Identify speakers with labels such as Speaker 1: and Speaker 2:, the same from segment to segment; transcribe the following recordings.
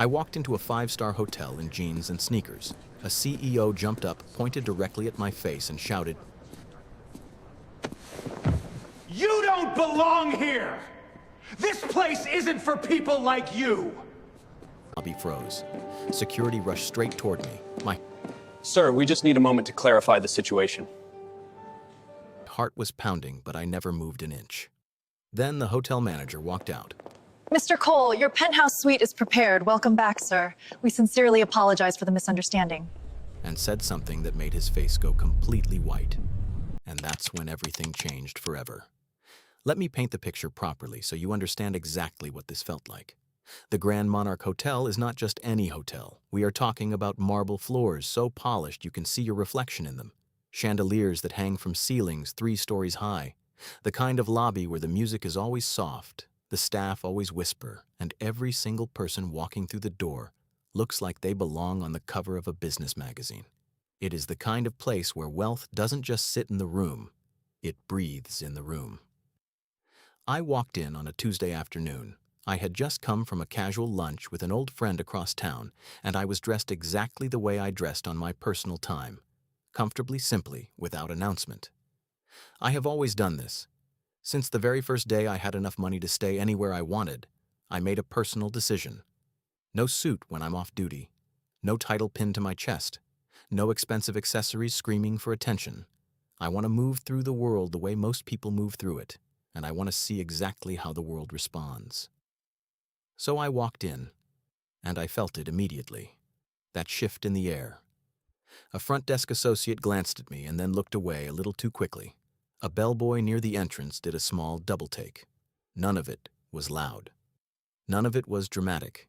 Speaker 1: I walked into a five-star hotel in jeans and sneakers. A CEO jumped up, pointed directly at my face, and shouted,
Speaker 2: You don't belong here! This place isn't for people like you!
Speaker 1: lobby froze. Security rushed straight toward me. My
Speaker 3: Sir, we just need a moment to clarify the situation.
Speaker 1: heart was pounding, but I never moved an inch. Then the hotel manager walked out.
Speaker 4: Mr. Cole, your penthouse suite is prepared. Welcome back, sir. We sincerely apologize for the misunderstanding.
Speaker 1: And said something that made his face go completely white. And that's when everything changed forever. Let me paint the picture properly so you understand exactly what this felt like. The Grand Monarch Hotel is not just any hotel. We are talking about marble floors so polished you can see your reflection in them, chandeliers that hang from ceilings 3 stories high, the kind of lobby where the music is always soft, the staff always whisper, and every single person walking through the door looks like they belong on the cover of a business magazine. It is the kind of place where wealth doesn't just sit in the room, it breathes in the room. I walked in on a Tuesday afternoon. I had just come from a casual lunch with an old friend across town, and I was dressed exactly the way I dressed on my personal time, comfortably, simply, without announcement. I have always done this. Since the very first day I had enough money to stay anywhere I wanted, I made a personal decision. No suit when I'm off duty, no title pinned to my chest, no expensive accessories screaming for attention. I want to move through the world the way most people move through it, and I want to see exactly how the world responds. So I walked in, and I felt it immediately, that shift in the air. A front desk associate glanced at me and then looked away a little too quickly. A bellboy near the entrance did a small double-take. None of it was loud. None of it was dramatic.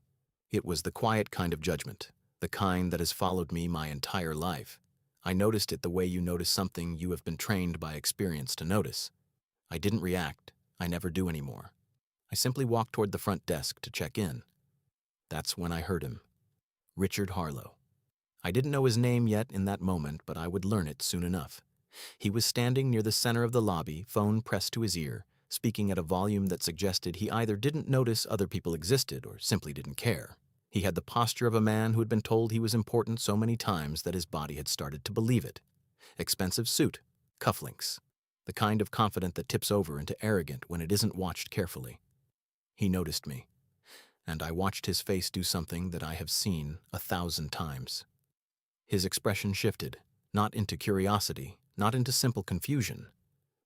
Speaker 1: It was the quiet kind of judgment, the kind that has followed me my entire life. I noticed it the way you notice something you have been trained by experience to notice. I didn't react. I never do anymore. I simply walked toward the front desk to check in. That's when I heard him. Richard Harlow. I didn't know his name yet in that moment, but I would learn it soon enough. He was standing near the center of the lobby, phone pressed to his ear, speaking at a volume that suggested he either didn't notice other people existed or simply didn't care. He had the posture of a man who had been told he was important so many times that his body had started to believe it. Expensive suit, cufflinks, the kind of confident that tips over into arrogant when it isn't watched carefully. He noticed me, and I watched his face do something that I have seen 1,000 times. His expression shifted, not into curiosity, not into simple confusion,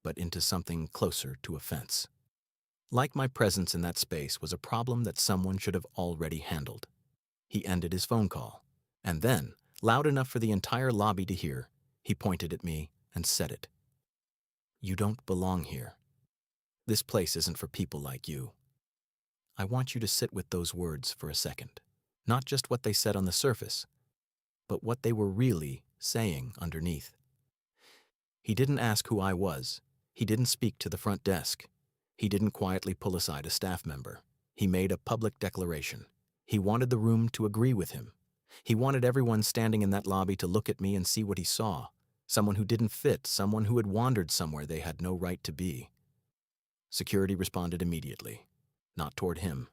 Speaker 1: but into something closer to offense. Like my presence in that space was a problem that someone should have already handled. He ended his phone call, and then, loud enough for the entire lobby to hear, he pointed at me and said it. You don't belong here. This place isn't for people like you. I want you to sit with those words for a second. Not just what they said on the surface, but what they were really saying underneath. He didn't ask who I was. He didn't speak to the front desk. He didn't quietly pull aside a staff member. He made a public declaration. He wanted the room to agree with him. He wanted everyone standing in that lobby to look at me and see what he saw. Someone who didn't fit, someone who had wandered somewhere they had no right to be. Security responded immediately. Not toward him.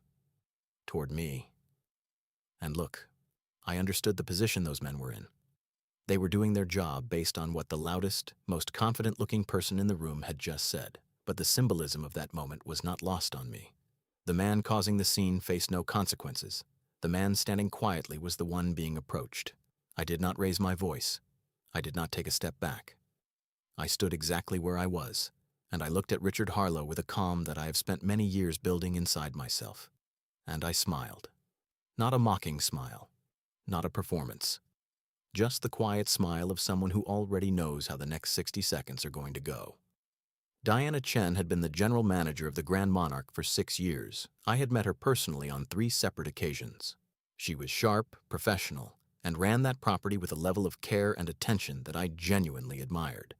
Speaker 1: Toward me. And look, I understood the position those men were in. They were doing their job based on what the loudest, most confident-looking person in the room had just said, but the symbolism of that moment was not lost on me. The man causing the scene faced no consequences. The man standing quietly was the one being approached. I did not raise my voice. I did not take a step back. I stood exactly where I was, and I looked at Richard Harlow with a calm that I have spent many years building inside myself. And I smiled. Not a mocking smile. Not a performance. Just the quiet smile of someone who already knows how the next 60 seconds are going to go. Diana Chen had been the general manager of the Grand Monarch for 6 years. I had met her personally on 3 separate occasions. She was sharp, professional, and ran that property with a level of care and attention that I genuinely admired.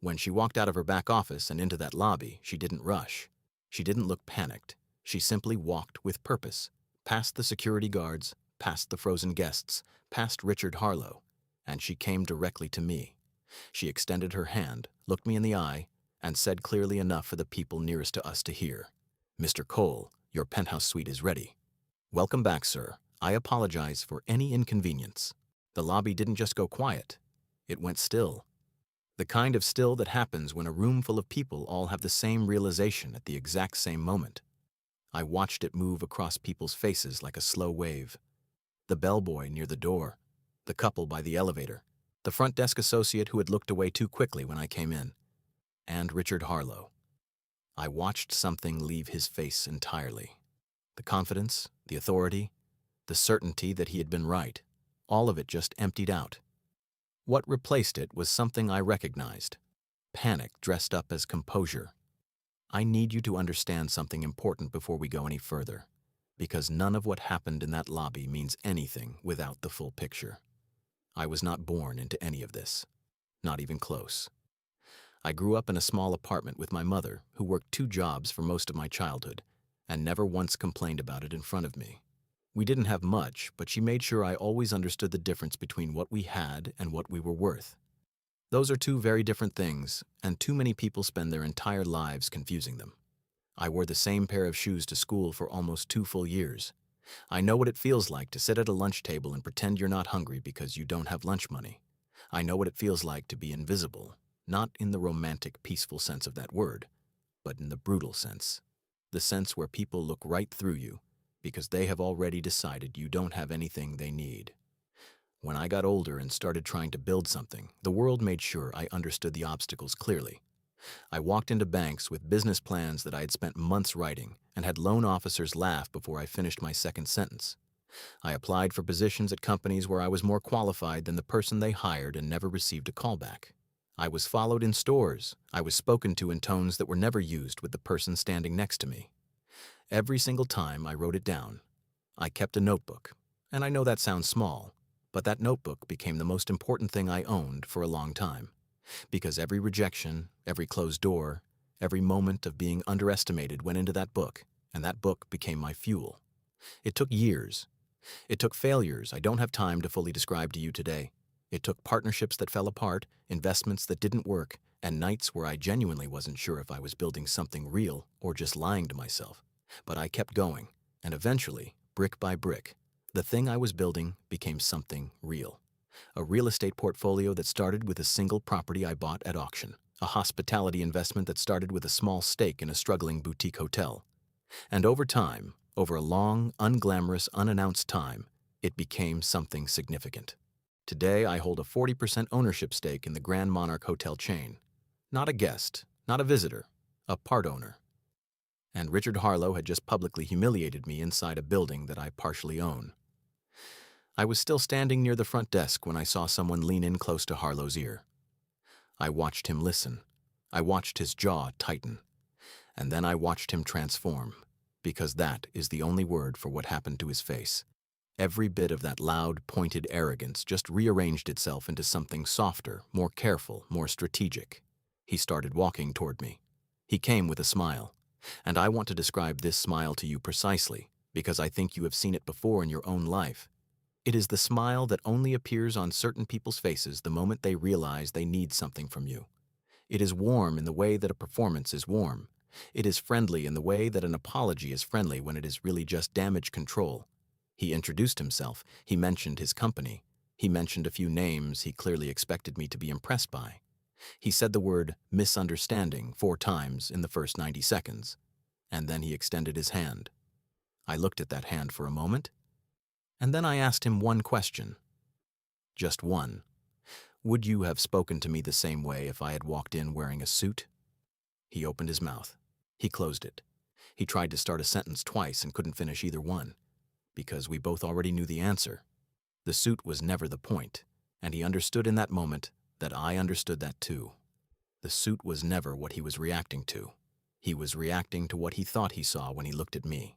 Speaker 1: When she walked out of her back office and into that lobby, she didn't rush. She didn't look panicked. She simply walked with purpose, past the security guards, past the frozen guests, past Richard Harlow, and she came directly to me. She extended her hand, looked me in the eye, and said clearly enough for the people nearest to us to hear, "Mr. Cole, your penthouse suite is ready." "Welcome back, sir. I apologize for any inconvenience. The lobby didn't just go quiet. It went still. The kind of still that happens when a room full of people all have the same realization at the exact same moment. I watched it move across people's faces like a slow wave. The bellboy near the door, the couple by the elevator, the front desk associate who had looked away too quickly when I came in, and Richard Harlow. I watched something leave his face entirely. The confidence, the authority, the certainty that he had been right, all of it just emptied out. What replaced it was something I recognized: panic dressed up as composure. I need you to understand something important before we go any further, because none of what happened in that lobby means anything without the full picture. I was not born into any of this, not even close. I grew up in a small apartment with my mother, who worked 2 jobs for most of my childhood, and never once complained about it in front of me. We didn't have much, but she made sure I always understood the difference between what we had and what we were worth. Those are 2 very different things, and too many people spend their entire lives confusing them. I wore the same pair of shoes to school for almost 2 full years. I know what it feels like to sit at a lunch table and pretend you're not hungry because you don't have lunch money. I know what it feels like to be invisible, not in the romantic, peaceful sense of that word, but in the brutal sense. The sense where people look right through you because they have already decided you don't have anything they need. When I got older and started trying to build something, the world made sure I understood the obstacles clearly. I walked into banks with business plans that I had spent months writing and had loan officers laugh before I finished my second sentence. I applied for positions at companies where I was more qualified than the person they hired and never received a callback. I was followed in stores. I was spoken to in tones that were never used with the person standing next to me. Every single time I wrote it down. I kept a notebook, and I know that sounds small, but that notebook became the most important thing I owned for a long time. Because every rejection, every closed door, every moment of being underestimated went into that book, and that book became my fuel. It took years. It took failures I don't have time to fully describe to you today. It took partnerships that fell apart, investments that didn't work, and nights where I genuinely wasn't sure if I was building something real or just lying to myself. But I kept going, and eventually, brick by brick, the thing I was building became something real. A real estate portfolio that started with a single property I bought at auction, a hospitality investment that started with a small stake in a struggling boutique hotel. And over time, over a long, unglamorous, unannounced time, it became something significant. Today, I hold a 40% ownership stake in the Grand Monarch Hotel chain. Not a guest, not a visitor, a part owner. And Richard Harlow had just publicly humiliated me inside a building that I partially own. I was still standing near the front desk when I saw someone lean in close to Harlow's ear. I watched him listen. I watched his jaw tighten. And then I watched him transform, because that is the only word for what happened to his face. Every bit of that loud, pointed arrogance just rearranged itself into something softer, more careful, more strategic. He started walking toward me. He came with a smile. And I want to describe this smile to you precisely, because I think you have seen it before in your own life. It is the smile that only appears on certain people's faces the moment they realize they need something from you. It is warm in the way that a performance is warm. It is friendly in the way that an apology is friendly when it is really just damage control. He introduced himself. He mentioned his company. He mentioned a few names he clearly expected me to be impressed by. He said the word misunderstanding 4 times in the first 90 seconds. And then he extended his hand. I looked at that hand for a moment. And then I asked him one question. Just one. Would you have spoken to me the same way if I had walked in wearing a suit? He opened his mouth. He closed it. He tried to start a sentence twice and couldn't finish either one, because we both already knew the answer. The suit was never the point, and he understood in that moment that I understood that too. The suit was never what he was reacting to. He was reacting to what he thought he saw when he looked at me.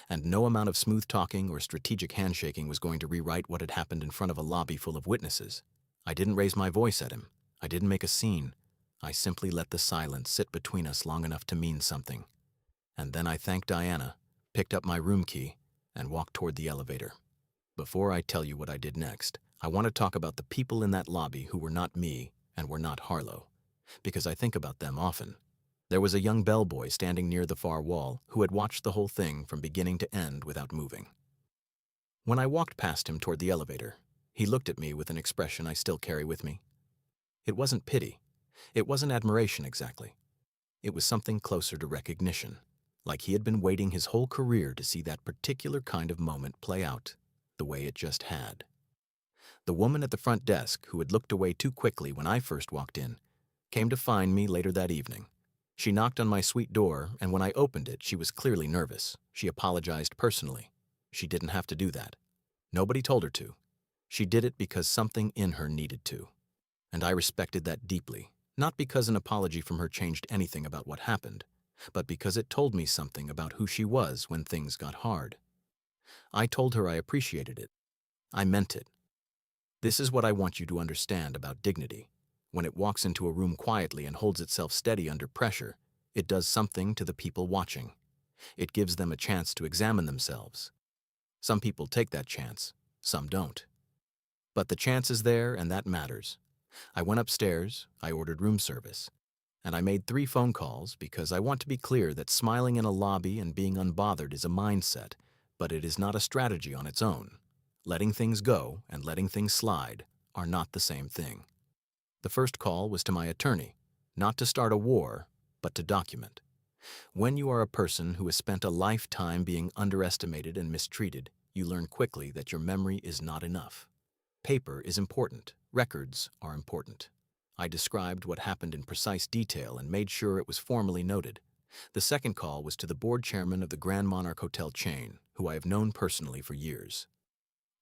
Speaker 1: And no amount of smooth talking or strategic handshaking was going to rewrite what had happened in front of a lobby full of witnesses. I didn't raise my voice at him. I didn't make a scene. I simply let the silence sit between us long enough to mean something. And then I thanked Diana, picked up my room key, and walked toward the elevator. Before I tell you what I did next, I want to talk about the people in that lobby who were not me and were not Harlow, because I think about them often. There was a young bellboy standing near the far wall who had watched the whole thing from beginning to end without moving. When I walked past him toward the elevator, he looked at me with an expression I still carry with me. It wasn't pity. It wasn't admiration exactly. It was something closer to recognition, like he had been waiting his whole career to see that particular kind of moment play out the way it just had. The woman at the front desk, who had looked away too quickly when I first walked in, came to find me later that evening. She knocked on my suite door, and when I opened it, she was clearly nervous. She apologized personally. She didn't have to do that. Nobody told her to. She did it because something in her needed to. And I respected that deeply, not because an apology from her changed anything about what happened, but because it told me something about who she was when things got hard. I told her I appreciated it. I meant it. This is what I want you to understand about dignity. When it walks into a room quietly and holds itself steady under pressure, it does something to the people watching. It gives them a chance to examine themselves. Some people take that chance, some don't. But the chance is there, and that matters. I went upstairs, I ordered room service, and I made 3 phone calls because I want to be clear that smiling in a lobby and being unbothered is a mindset, but it is not a strategy on its own. Letting things go and letting things slide are not the same thing. The first call was to my attorney, not to start a war, but to document. When you are a person who has spent a lifetime being underestimated and mistreated, you learn quickly that your memory is not enough. Paper is important. Records are important. I described what happened in precise detail and made sure it was formally noted. The second call was to the board chairman of the Grand Monarch Hotel chain, who I have known personally for years.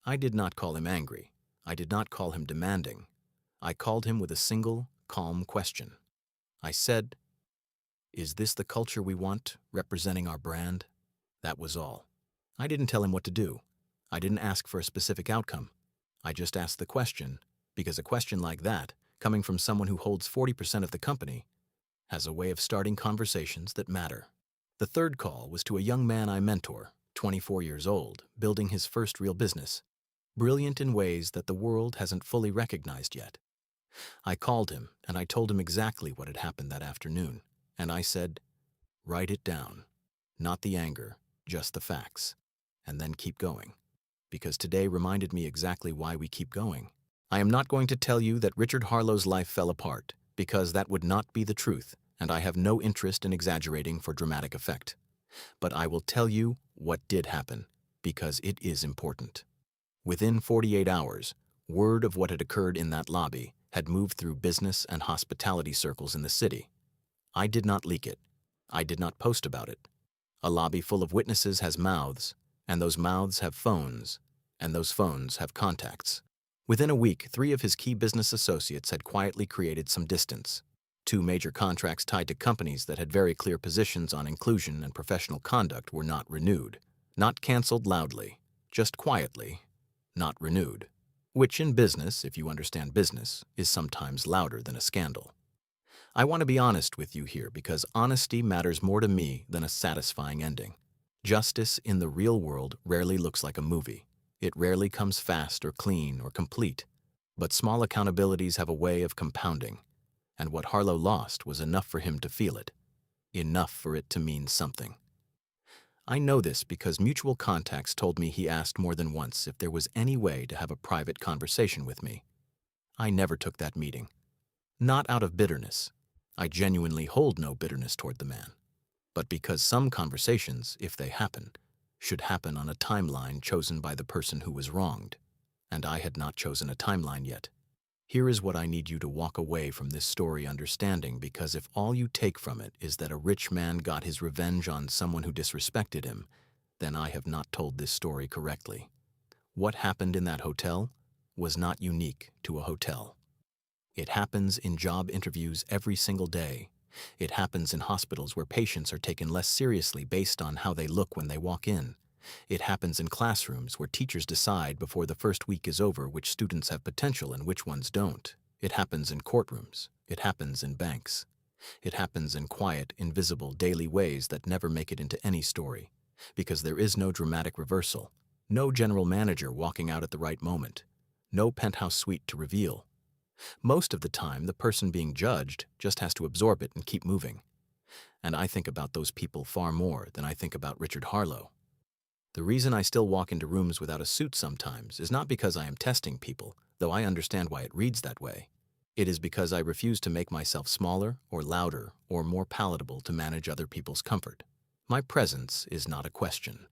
Speaker 1: I did not call him angry. I did not call him demanding. I called him with a single, calm question. I said, "Is this the culture we want, representing our brand?" That was all. I didn't tell him what to do. I didn't ask for a specific outcome. I just asked the question, because a question like that, coming from someone who holds 40% of the company, has a way of starting conversations that matter. The third call was to a young man I mentor, 24 years old, building his first real business, brilliant in ways that the world hasn't fully recognized yet. I called him, and I told him exactly what had happened that afternoon, and I said, "Write it down. Not the anger, just the facts. And then keep going." Because today reminded me exactly why we keep going. I am not going to tell you that Richard Harlow's life fell apart, because that would not be the truth, and I have no interest in exaggerating for dramatic effect. But I will tell you what did happen, because it is important. Within 48 hours, word of what had occurred in that lobby had moved through business and hospitality circles in the city. I did not leak it. I did not post about it. A lobby full of witnesses has mouths, and those mouths have phones, and those phones have contacts. Within a week, 3 of his key business associates had quietly created some distance. 2 major contracts tied to companies that had very clear positions on inclusion and professional conduct were not renewed. Not canceled loudly, just quietly, not renewed. Which in business, if you understand business, is sometimes louder than a scandal. I want to be honest with you here because honesty matters more to me than a satisfying ending. Justice in the real world rarely looks like a movie. It rarely comes fast or clean or complete. But small accountabilities have a way of compounding. And what Harlow lost was enough for him to feel it. Enough for it to mean something. I know this because mutual contacts told me he asked more than once if there was any way to have a private conversation with me. I never took that meeting. Not out of bitterness. I genuinely hold no bitterness toward the man. But because some conversations, if they happen, should happen on a timeline chosen by the person who was wronged. And I had not chosen a timeline yet. Here is what I need you to walk away from this story understanding, because if all you take from it is that a rich man got his revenge on someone who disrespected him, then I have not told this story correctly. What happened in that hotel was not unique to a hotel. It happens in job interviews every single day. It happens in hospitals where patients are taken less seriously based on how they look when they walk in. It happens in classrooms where teachers decide before the first week is over which students have potential and which ones don't. It happens in courtrooms. It happens in banks. It happens in quiet, invisible, daily ways that never make it into any story, because there is no dramatic reversal, no general manager walking out at the right moment, no penthouse suite to reveal. Most of the time, the person being judged just has to absorb it and keep moving. And I think about those people far more than I think about Richard Harlow. The reason I still walk into rooms without a suit sometimes is not because I am testing people, though I understand why it reads that way. It is because I refuse to make myself smaller or louder or more palatable to manage other people's comfort. My presence is not a question.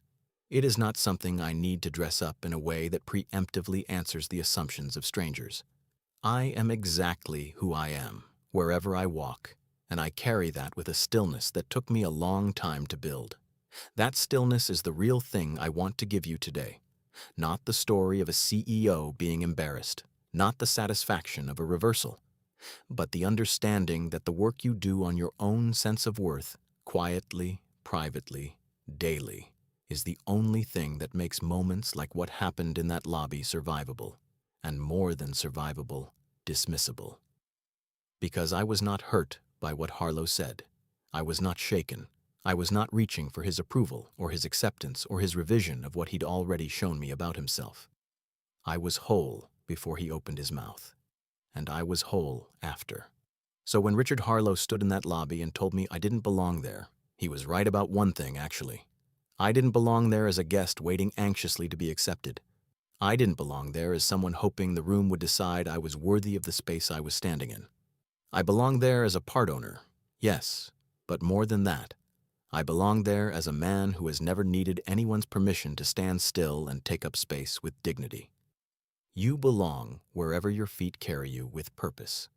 Speaker 1: It is not something I need to dress up in a way that preemptively answers the assumptions of strangers. I am exactly who I am, wherever I walk, and I carry that with a stillness that took me a long time to build. That stillness is the real thing I want to give you today. Not the story of a CEO being embarrassed, not the satisfaction of a reversal, but the understanding that the work you do on your own sense of worth, quietly, privately, daily, is the only thing that makes moments like what happened in that lobby survivable, and more than survivable, dismissible. Because I was not hurt by what Harlow said. I was not shaken. I was not reaching for his approval or his acceptance or his revision of what he'd already shown me about himself. I was whole before he opened his mouth, and I was whole after. So when Richard Harlow stood in that lobby and told me I didn't belong there, he was right about one thing, actually. I didn't belong there as a guest waiting anxiously to be accepted. I didn't belong there as someone hoping the room would decide I was worthy of the space I was standing in. I belonged there as a part owner, yes, but more than that. I belonged there as a man who has never needed anyone's permission to stand still and take up space with dignity. You belong wherever your feet carry you with purpose.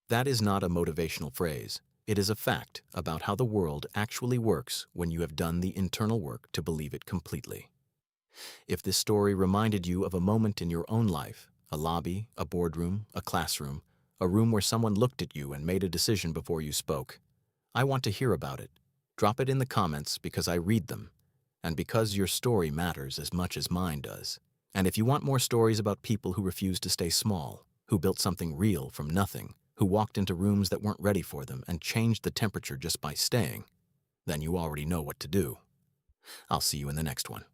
Speaker 1: That is not a motivational phrase. It is a fact about how the world actually works when you have done the internal work to believe it completely. If this story reminded you of a moment in your own life, a lobby, a boardroom, a classroom, a room where someone looked at you and made a decision before you spoke, I want to hear about it. Drop it in the comments because I read them, and because your story matters as much as mine does. And if you want more stories about people who refused to stay small, who built something real from nothing, who walked into rooms that weren't ready for them and changed the temperature just by staying, then you already know what to do. I'll see you in the next one.